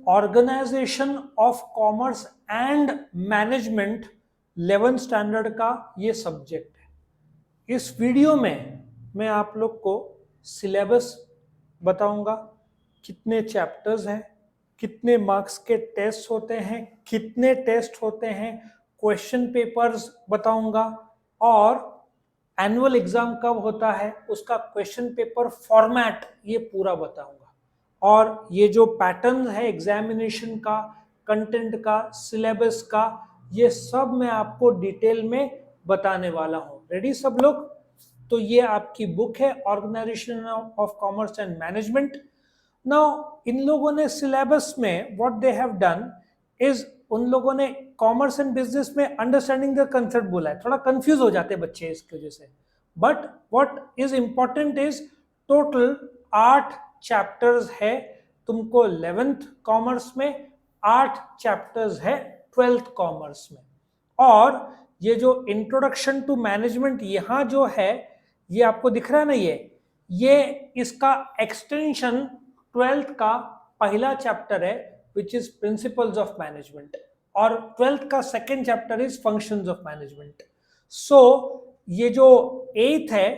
Organisation of commerce and management 11th standard का ये subject है। इस वीडियो में मैं आप लोग को सिलेबस बताऊंगा, कितने चैप्टर्स हैं, कितने मार्क्स के टेस्ट होते हैं, कितने टेस्ट होते हैं, क्वेश्चन पेपर्स बताऊंगा और एनुअल एग्जाम कब होता है उसका क्वेश्चन पेपर फॉर्मेट ये पूरा बताऊंगा। और ये जो पैटर्न है एग्जामिनेशन का, कंटेंट का, सिलेबस का, ये सब मैं आपको डिटेल में बताने वाला हूं। रेडी सब लोग? तो ये आपकी बुक है organisation of commerce and management. Now इन लोगों ने सिलेबस में what they have done is, उन लोगों ने कॉमर्स एंड बिजनेस में अंडरस्टैंडिंग द कंसेप्ट बोला है। थोड़ा कंफ्यूज हो जाते बच्चे इसकी वजह से, but what is important is total 8 chapters है तुमको 11th कॉमर्स में, 8 चैप्टर्स है 12th कॉमर्स में। और ये जो इंट्रोडक्शन टू मैनेजमेंट यहां जो है ये आपको दिख रहा है ना, ये इसका एक्सटेंशन 12th का पहला चैप्टर है which is principles of management, और 12th का second chapter is functions of management. So ये जो 8th है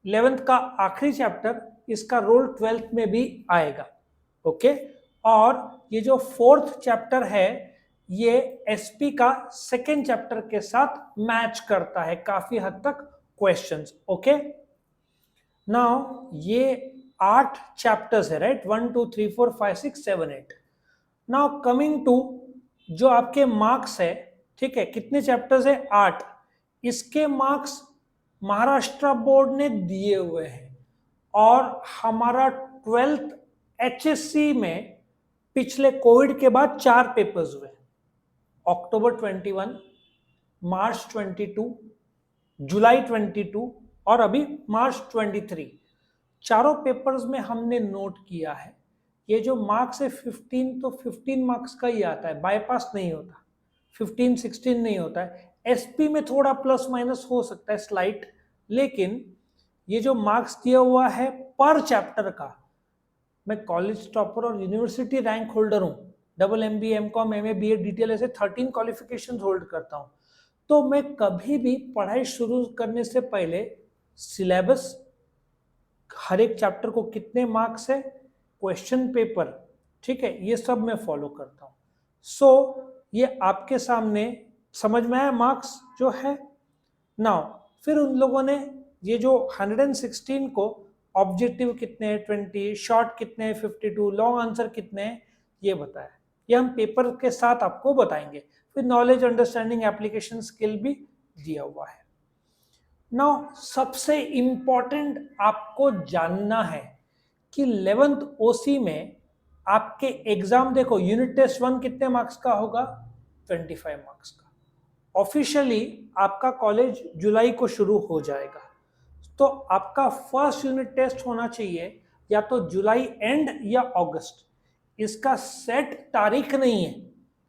11th का आखिरी चैप्टर, इसका रोल 12th में भी आएगा। ओके और ये जो 4th चैप्टर है ये एसपी का सेकेंड चैप्टर के साथ मैच करता है काफी हद तक क्वेश्चंस। ओके नाउ ये 8 चैप्टर्स है, राइट? 1 2 3 4 5 6 7 8। नाउ कमिंग टू जो आपके मार्क्स है, ठीक है, कितने चैप्टर्स है? 8। इसके मार्क्स महाराष्ट्र बोर्ड ने दिए हुए हैं और हमारा 12th एचएससी में पिछले कोविड के बाद 4 पेपर्स हुए, अक्टूबर 21, मार्च 22, जुलाई 22 और अभी मार्च 23। चारों पेपर्स में हमने नोट किया है ये जो मार्क्स है 15, तो 15 मार्क्स का ही आता है, बाईपास नहीं होता, 15 16 नहीं होता है। एसपी में थोड़ा प्लस माइनस हो सकता है स्लाइट, लेकिन ये जो मार्क्स दिया हुआ है पर चैप्टर का, मैं कॉलेज टॉपर और यूनिवर्सिटी रैंक होल्डर हूं, double MBA MCOM MA BA DTL ऐसे 13 क्वालिफिकेशन होल्ड करता हूं, तो मैं कभी भी पढ़ाई शुरू करने से पहले सिलेबस, हर एक चैप्टर को कितने मार्क्स है, क्वेश्चन पेपर, ठीक है, ये सब मैं फॉलो करता हूं। सो ये आपके सामने समझ में आया मार्क्स जो है। नाउ फिर उन लोगों ने ये जो 116 को ऑब्जेक्टिव कितने हैं 20, शॉर्ट कितने हैं 52, लॉन्ग आंसर कितने हैं ये बताया। ये हम पेपर के साथ आपको बताएंगे। फिर नॉलेज, अंडरस्टैंडिंग, एप्लीकेशन स्किल भी दिया हुआ है। नाउ सबसे इंपॉर्टेंट आपको जानना है कि 11th ओसी में आपके एग्जाम देखो, यूनिट टेस्ट 1 कितने मार्क्स का होगा? 25 मार्क्स का। ऑफिशियली आपका कॉलेज जुलाई को शुरू हो जाएगा, तो आपका फर्स्ट यूनिट टेस्ट होना चाहिए या तो जुलाई एंड या अगस्त। इसका सेट तारीख नहीं है।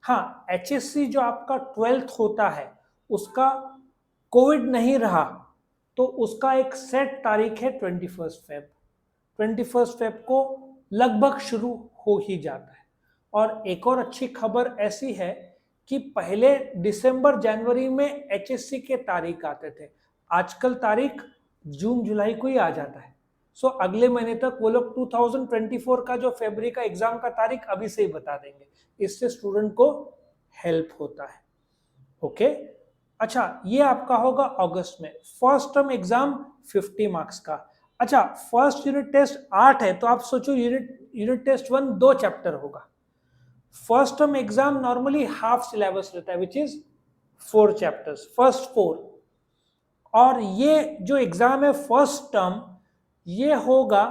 हाँ, एचएससी जो आपका 12th होता है उसका कोविड नहीं रहा तो उसका एक सेट तारीख है 21 फेब। 21 फेब को लगभग शुरू हो ही जाता है। और एक और अच्छी खबर ऐसी है कि पहले दिसंबर जनवरी में एचएससी के तारीख आते थे, आजकल तारीख जून जुलाई को ही आ जाता है। सो अगले महीने तक वो लोग 2024 का जो फरवरी का एग्जाम का तारीख अभी से ही बता देंगे, इससे स्टूडेंट को हेल्प होता है। ओके अच्छा, ये आपका होगा अगस्त में। फर्स्ट टर्म एग्जाम 50 मार्क्स का। अच्छा, फर्स्ट यूनिट टेस्ट 8 है, तो आप सोचो यूनिट टेस्ट 1 2 चैप्टर होगा। First term exam normally half syllabus रहता है विच इज 4 चैप्टर्स, फर्स्ट 4। और ये जो एग्जाम है फर्स्ट टर्म, ये होगा,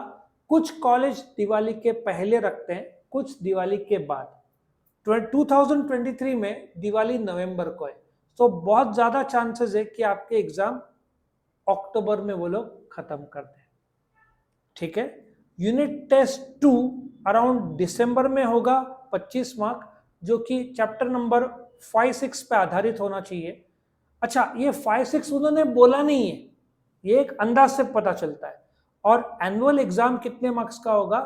कुछ कॉलेज दिवाली के पहले रखते हैं, कुछ दिवाली के बाद। 2023 में दिवाली नवंबर को है, तो बहुत ज्यादा चांसेस है कि आपके एग्जाम अक्टूबर में वो लोग खत्म कर दें। ठीक है, यूनिट टेस्ट 2 अराउंड दिसंबर में होगा, 25 मार्क, जो कि चैप्टर नंबर 5-6 पे आधारित होना चाहिए। अच्छा, ये 5-6 उन्होंने बोला नहीं है, ये एक अंदाज से पता चलता है। और एनुअल एग्जाम कितने मार्क्स का होगा?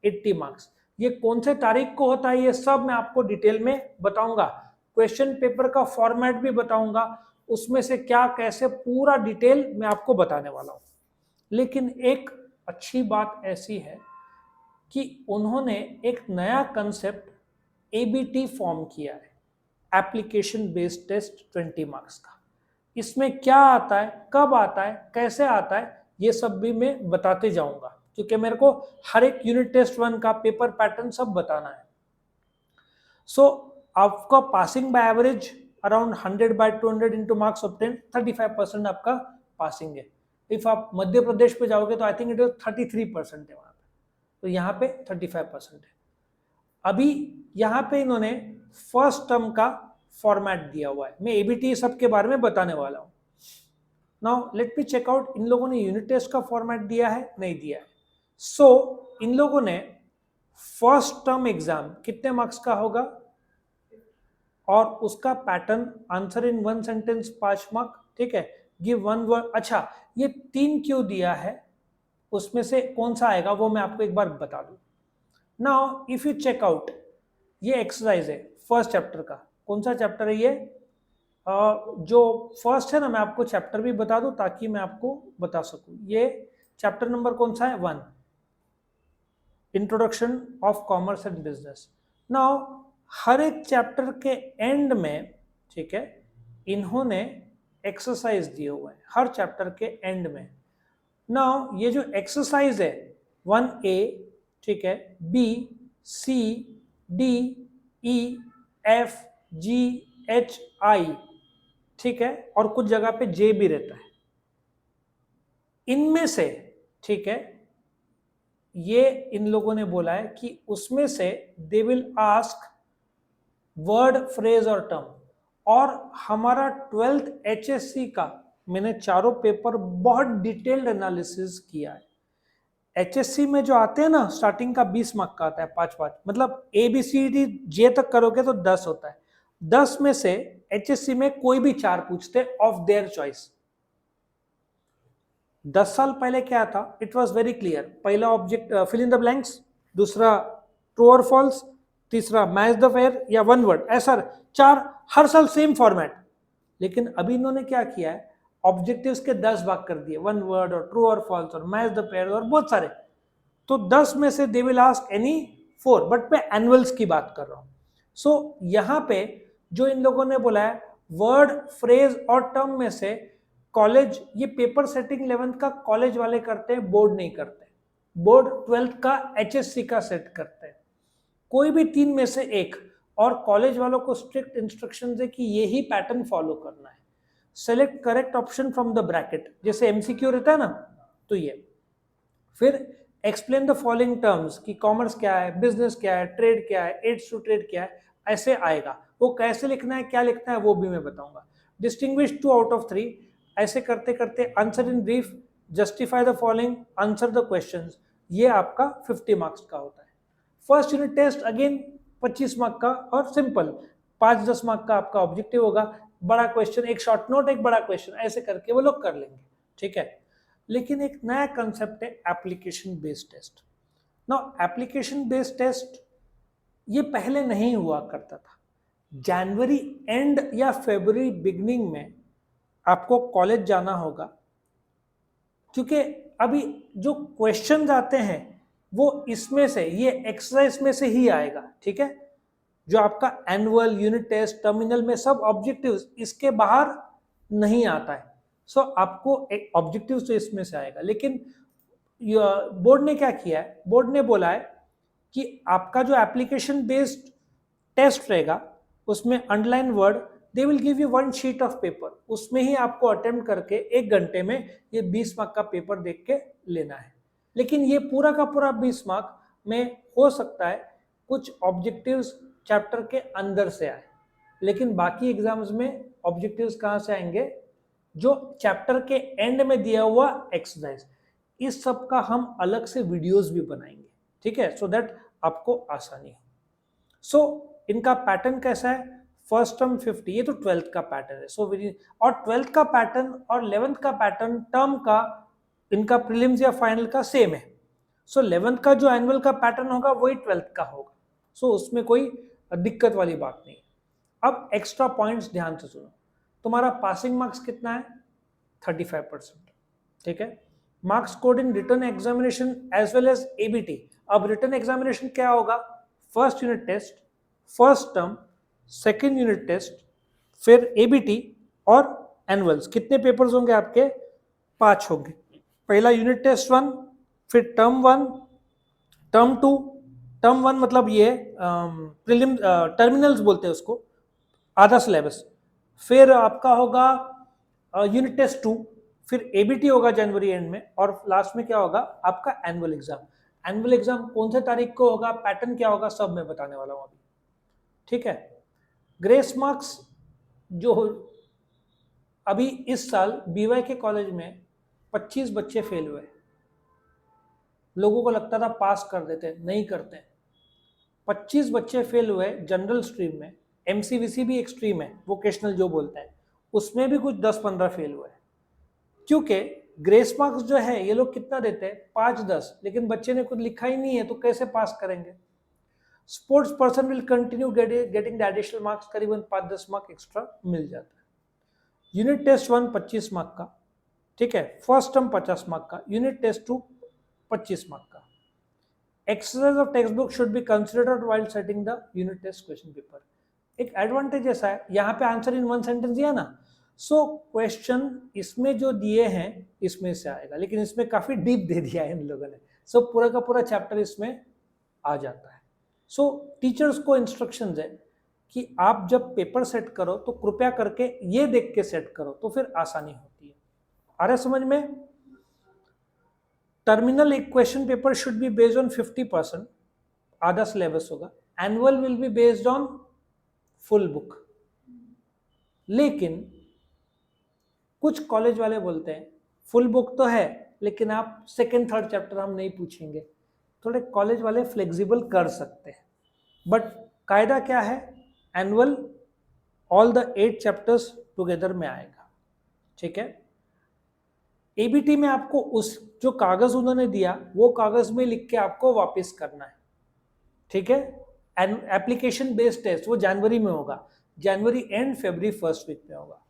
80 मार्क्स। ये कौन से तारीख को होता है, ये सब मैं आपको डिटेल में बताऊंगा। क्वेश्चन पेपर का फॉर्मेट भी बताऊंगा, उसमें से क्या कैसे पूरा डिटेल मैं आपको बताने वाला हूं। लेकिन एक अच्छी बात ऐसी है कि उन्होंने एक नया कंसेप्ट एबीटी फॉर्म किया है, एप्लीकेशन बेस्ड टेस्ट 20 मार्क्स का। इसमें क्या आता है, कब आता है, कैसे आता है, ये सब भी मैं बताते जाऊंगा, क्योंकि मेरे को हर एक यूनिट टेस्ट 1 का पेपर पैटर्न सब बताना है। सो आपका passing by average around 100/200 into marks obtain 35% आपका पासिंग है। इफ आप मध्य प्रदेश पे जाओगे तो आई थिंक इट इज 33% है वहां पे, तो यहाँ पे 35% है। अभी यहाँ पे इन्होंने फर्स्ट टर्म का फॉर्मेट दिया हुआ है, मैं एबीटी सब के बारे में बताने वाला हूँ। Now let me check out, इन लोगों ने यूनिट टेस्ट का फॉर्मेट दिया है, नहीं दिया है। सो इन लोगों ने फर्स्ट टर्म एग्जाम कितने मार्क्स का होगा और उसका pattern answer in 1 sentence 5 mark, ठीक है, गिव 1 वर्ड। अच्छा, ये 3 क्यों दिया है, उसमें से कौन सा आएगा वो मैं आपको एक बार बता दूं। Now if you check out, ये एक्सरसाइज है फर्स्ट चैप्टर का। कौन सा चैप्टर है ये? जो फर्स्ट है ना, मैं आपको चैप्टर भी बता दूं ताकि मैं आपको बता सकूं। ये चैप्टर नंबर कौन सा है? 1, introduction of commerce and business. Now हर एक चैप्टर के एंड में, ठीक है, इन्होंने एक्सरसाइज दिए हुए हैं हर चैप्टर के एंड में। नाउ ये जो एक्सरसाइज है 1A, ठीक है, B, C, D, E, F, G, H, I, ठीक है, और कुछ जगह पे J भी रहता है। इनमें से, ठीक है, ये इन लोगों ने बोला है कि उसमें से they will ask word, phrase और टर्म। और हमारा 12th HSC का मैंने चारों पेपर बहुत डिटेल्ड एनालिसिस किया है। HSC में जो आते हैं ना, स्टार्टिंग का 20 मार्क का आता है, 5-5, मतलब ABCD J तक करोगे तो 10 होता है। 10 में से HSC में कोई भी 4 पूछते ऑफ देयर चॉइस। 10 साल पहले क्या था, इट वॉज वेरी क्लियर। पहला object fill in the blanks, दूसरा ट्रू और फॉल्स, तीसरा मैच द पेयर या 1 वर्ड, ऐसा 4 हर साल सेम फॉर्मेट। लेकिन अभी इन्होंने क्या किया है, ऑब्जेक्टिव्स के 10 भाग कर दिए, 1 वर्ड और ट्रू और फॉल्स और मैच द पेयर और बहुत सारे। तो 10 में से they will ask any 4, but मैं एनुअल्स की बात कर रहा हूं। सो यहां पे जो इन लोगों ने बोला है वर्ड, फ्रेज और टर्म में से कॉलेज, ये पेपर सेटिंग 11th का कॉलेज वाले करते हैं, बोर्ड नहीं करते। बोर्ड 12th का HSC का सेट करते हैं, कोई भी 3 में से एक। और कॉलेज वालों को स्ट्रिक्ट इंस्ट्रक्शंस है कि यही पैटर्न फॉलो करना है। Select correct option from the bracket, जैसे MCQ रहता है ना, तो ये। फिर एक्सप्लेन द फॉलोइंग टर्म्स, कि कॉमर्स क्या है, बिजनेस क्या है, ट्रेड क्या है, एड्स टू ट्रेड क्या है, ऐसे आएगा। वो कैसे लिखना है, क्या लिखना है, वो भी मैं बताऊंगा। डिस्टिंग्विश 2 आउट ऑफ 3, ऐसे करते करते answer in brief, justify the following, answer the questions. ये आपका 50 मार्क्स का होता है। First unit test again 25 mark का और सिंपल, 5-10 मार्क का आपका ऑब्जेक्टिव होगा। बड़ा क्वेश्चन, एक शॉर्ट नोट, एक बड़ा क्वेश्चन, ऐसे करके वो लोग कर लेंगे, ठीक है। लेकिन एक नया कंसेप्ट है application based test. Now application based test ये पहले नहीं हुआ करता था। जनवरी एंड या फरवरी बिगनिंग में आपको कॉलेज जाना होगा, क्योंकि अभी जो क्वेश्चन आते हैं वो इसमें से, ये एक्सरसाइज में से ही आएगा, ठीक है। जो आपका एनुअल, यूनिट टेस्ट, टर्मिनल में सब ऑब्जेक्टिव्स इसके बाहर नहीं आता है। सो आपको एक ऑब्जेक्टिव तो इसमें से आएगा। लेकिन बोर्ड ने क्या किया है, बोर्ड ने बोला है कि आपका जो एप्लीकेशन बेस्ड टेस्ट रहेगा उसमें underline word, they will give you 1 sheet of paper, उसमें ही आपको अटेम्प्ट करके 1 घंटे में ये 20 मार्क का पेपर देख के लेना है। लेकिन ये पूरा का पूरा 20 मार्क में हो सकता है कुछ ऑब्जेक्टिव्स चैप्टर के अंदर से आए, लेकिन बाकी एग्जाम्स में ऑब्जेक्टिव्स कहाँ से आएंगे, जो चैप्टर के एंड में दिया हुआ एक्सरसाइज। इस सब का हम अलग से वीडियोस भी बनाएंगे, ठीक है, सो दैट आपको आसानी हो। सो इनका पैटर्न कैसा है, फर्स्ट टर्म 50, ये तो 12th का पैटर्न है। सो और 12th का पैटर्न और 11th का पैटर्न टर्म का, इनका प्रीलिम्स या फाइनल का सेम है। सो 11th का जो एनुअल का पैटर्न होगा वही 12th का होगा। सो उसमें कोई दिक्कत वाली बात नहीं। अब एक्स्ट्रा पॉइंट्स ध्यान से सुनो। तुम्हारा पासिंग मार्क्स कितना है? 35%। ठीक है। Marks scored in written examination as well as ABT. अब रिटन एग्जामिनेशन क्या होगा? First unit test, first term, second unit test, फिर एबीटी और एनुअल्स। कितने पेपर्स होंगे आपके? 5 होंगे। पहला यूनिट टेस्ट 1, फिर टर्म 1, टर्म 2। टर्म 1 मतलब ये प्रीलिम टर्मिनल्स बोलते हैं उसको, आधा सिलेबस। फिर आपका होगा यूनिट टेस्ट 2, फिर एबीटी होगा जनवरी एंड में, और लास्ट में क्या होगा? आपका एनुअल एग्जाम। एनुअल एग्जाम कौन से तारीख को होगा, पैटर्न क्या होगा, सब मैं बताने वाला हूं अभी। ठीक है। ग्रेस मार्क्स जो अभी इस साल बीवाई के कॉलेज में 25 बच्चे फेल हुए। लोगों को लगता था पास कर देते, नहीं करते। 25 बच्चे फेल हुए जनरल स्ट्रीम में। एमसीवीसी भी एक स्ट्रीम है, वोकेशनल जो बोलते हैं, उसमें भी कुछ 10-15 फेल हुए। क्योंकि ग्रेस मार्क्स जो है ये लोग कितना देते हैं? 5-10, लेकिन बच्चे ने कुछ लिखा ही नहीं है तो कैसे पास करेंगे? Sports person will continue getting the additional marks, करीबन 5-10 मार्क एक्स्ट्रा मिल जाता है। यूनिट टेस्ट 1 25 मार्क का, ठीक है, फर्स्ट टर्म 50 मार्क का, यूनिट टेस्ट 2 25 मार्क का। Exercise of text book should be considered while setting the unit test question paper. एक advantage ऐसा है, यहाँ पे आंसर इन 1 सेंटेंस दिया ना, सो क्वेश्चन इसमें जो दिए हैं इसमें से आएगा, लेकिन इसमें काफी डीप दे दिया है इन लोगों ने। सो पूरा का पूरा चैप्टर इसमें आ जाता है। सो टीचर्स को इंस्ट्रक्शंस है कि आप जब पेपर सेट करो तो कृपया करके ये देख के सेट करो, तो फिर आसानी होती है। आ रहा है समझ में? टर्मिनल एक question paper should be based on 50%, आधा सिलेबस होगा। Annual will be based on full book. लेकिन कुछ कॉलेज वाले बोलते हैं फुल बुक तो है लेकिन आप सेकेंड थर्ड चैप्टर हम नहीं पूछेंगे। थोड़े कॉलेज वाले फ्लेक्सिबल कर सकते हैं, बट कायदा क्या है? Annual all the 8 chapters together में आएगा। ठीक है। एबीटी में आपको उस जो कागज उन्होंने दिया वो कागज में लिख के आपको वापस करना है। ठीक है। एप्लीकेशन बेस्ड टेस्ट वो जनवरी में होगा, जनवरी एंड फरवरी फर्स्ट वीक में होगा।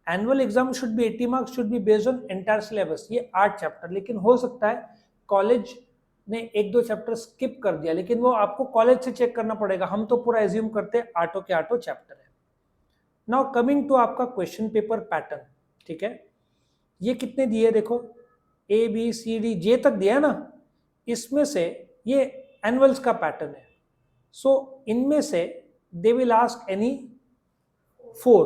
Annual exam should be 80 marks, should be based on entire syllabus, ये 8 चैप्टर। लेकिन हो सकता है कॉलेज ने 1-2 चैप्टर स्किप कर दिया, लेकिन वो आपको कॉलेज से चेक करना पड़ेगा। हम तो पूरा एज्यूम करते हैं 8 के 8 चैप्टर है। नाउ कमिंग टू आपका क्वेश्चन पेपर पैटर्न। ठीक है। ये कितने दिए देखो, A B C D J तक दिया है ना, इसमें से ये एनुअल्स का पैटर्न है। सो इनमें से they will ask any 4,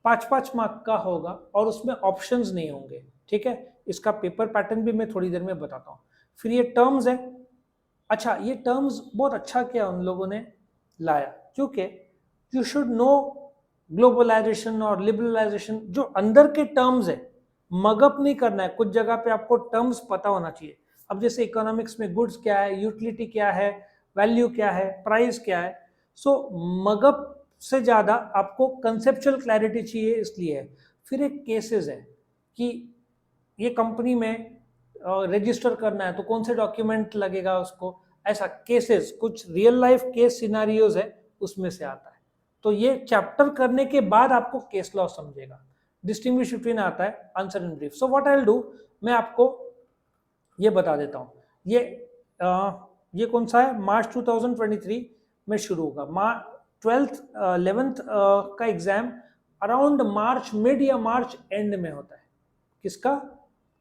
5-5 mark का होगा और उसमें ऑप्शंस नहीं होंगे। ठीक है। इसका पेपर पैटर्न भी मैं थोड़ी देर में बताता हूँ। फिर ये टर्म्स है। अच्छा, ये टर्म्स बहुत अच्छा किया उन लोगों ने लाया, क्योंकि यू शुड नो ग्लोबलाइजेशन और लिबरलाइजेशन, जो अंदर के टर्म्स है मगअप नहीं करना है। कुछ जगह पे आपको टर्म्स पता होना चाहिए। अब जैसे इकोनॉमिक्स में गुड्स क्या है, यूटिलिटी क्या है, वैल्यू क्या है, प्राइस क्या है। सो मगअप से ज़्यादा आपको कंसेप्चुअल क्लैरिटी चाहिए, इसलिए है। फिर एक केसेस है कि ये कंपनी में रजिस्टर करना है तो कौन से डॉक्यूमेंट लगेगा उसको, ऐसा केसेस, कुछ रियल लाइफ केस सिनारियोज है, उसमें से आता है। तो ये चैप्टर करने के बाद आपको केस लॉ समझेगा। डिस्टिंग्विश बिटवीन आता है answer in brief. So what I will do, मैं आपको ये बता देता हूँ। ये कौन सा है? मार्च 2023 में शुरू होगा। 12th 11th का एग्जाम अराउंड मार्च मिड या मार्च एंड में होता है। किसका?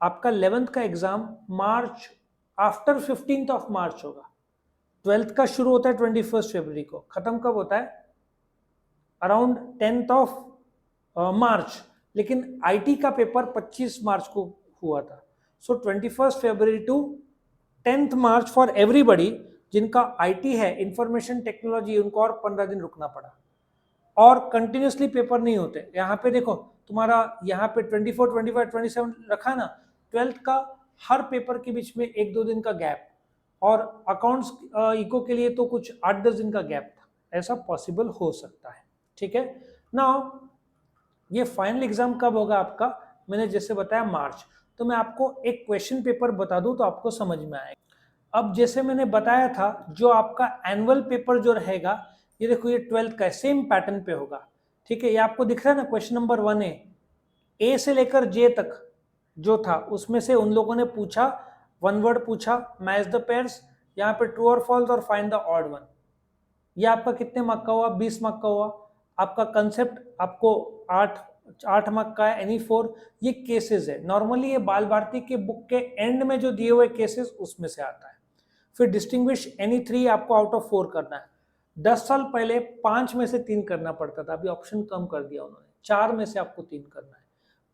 आपका 11th का exam March after 15th of March होगा। 12th का शुरू होता है 21 फरवरी को, खत्म कब होता है? Around 10th of March. लेकिन आईटी का पेपर 25 मार्च को हुआ था। सो 21 फरवरी to 10th March for everybody. जिनका आईटी है, इंफॉर्मेशन टेक्नोलॉजी, उनको और 15 दिन रुकना पड़ा। और कंटिन्यूसली पेपर नहीं होते। यहाँ पे देखो तुम्हारा यहाँ पे 24, 25, 27 रखा है ना, 12th का हर पेपर के बीच में 1-2 दिन का गैप, और अकाउंट्स इको के लिए तो कुछ 8-10 दिन का गैप था। ऐसा पॉसिबल हो सकता है। ठीक है। नाउ ये फाइनल एग्जाम कब होगा आपका? मैंने जैसे बताया मार्च। तो मैं आपको एक क्वेश्चन पेपर बता दूं तो आपको समझ में आएगा। अब जैसे मैंने बताया था, जो आपका एनुअल पेपर जो रहेगा, ये देखो ये 12th का सेम पैटर्न पे होगा, ठीक है। ये आपको दिख रहा है ना, क्वेश्चन नंबर 1 है, ए से लेकर जे तक जो था उसमें से उन लोगों ने पूछा, 1 वर्ड पूछा, मैच द पेयर्स, यहाँ पे ट्रू और फॉल्स और फाइंड द ऑड वन। ये आपका कितने मार्क का हुआ? 20 मार्क का हुआ। आपका कंसेप्ट आपको 8 मार्क का है, एनी 4। ये केसेस है, नॉर्मली ये बाल भारती के बुक के एंड में जो दिए हुए केसेस उसमें से आता है। फिर डिस्टिंग्विश एनी 3 आपको आउट ऑफ 4 करना है। 10 साल पहले 5 में से 3 करना पड़ता था, अभी ऑप्शन कम कर दिया उन्होंने, 4 में से आपको 3 करना है।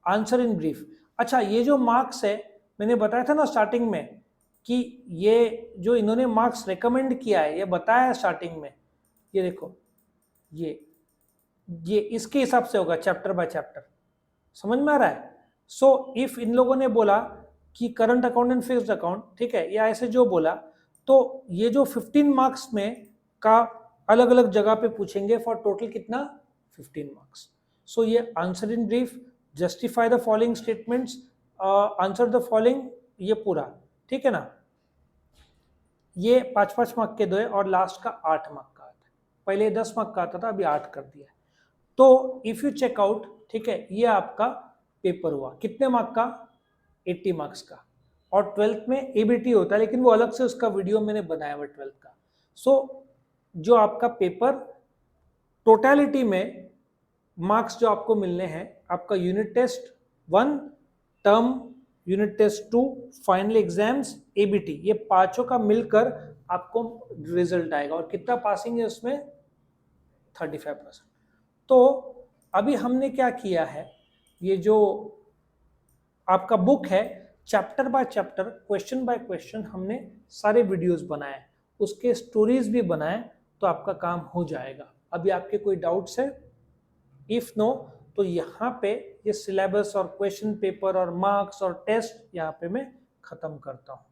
Answer in brief. अच्छा, ये जो मार्क्स है, मैंने बताया था ना स्टार्टिंग में कि ये जो इन्होंने मार्क्स रेकमेंड किया है, ये बताया है स्टार्टिंग में, ये देखो, ये इसके हिसाब से होगा, चैप्टर बाय चैप्टर। समझ में आ रहा है? सो इफ इन लोगों ने बोला कि current account and fixed account, ठीक है, या ऐसे जो बोला, तो ये जो 15 मार्क्स में का अलग अलग जगह पे पूछेंगे, फॉर टोटल कितना? 15 मार्क्स। सो ये answer in brief, justify the following statements, answer the following, ये पूरा, ठीक है ना। ये 5-5 मार्क के 2 है और लास्ट का 8 मार्क का आता है। पहले 10 मार्क का आता था, अभी 8 कर दिया है। तो इफ यू चेक आउट, ठीक है, ये आपका पेपर हुआ कितने मार्क का? 80 मार्क्स का। और 12th में एबीटी होता है, लेकिन वो अलग से उसका वीडियो मैंने बनाया हुआ 12th का। सो जो आपका पेपर टोटलिटी में मार्क्स जो आपको मिलने हैं, आपका unit test 1, term, unit test 2, final exams, ABT, ये पांचों का मिलकर आपको रिजल्ट आएगा। और कितना पासिंग है उसमें? 35%। तो अभी हमने क्या किया है, ये जो आपका बुक है, chapter by chapter, question by question हमने सारे वीडियोस बनाए, उसके स्टोरीज भी बनाए, तो आपका काम हो जाएगा। अभी आपके कोई डाउट्स है? इफ नो, तो यहाँ पे ये सिलेबस और क्वेश्चन पेपर और मार्क्स और टेस्ट यहाँ पे मैं खत्म करता हूँ।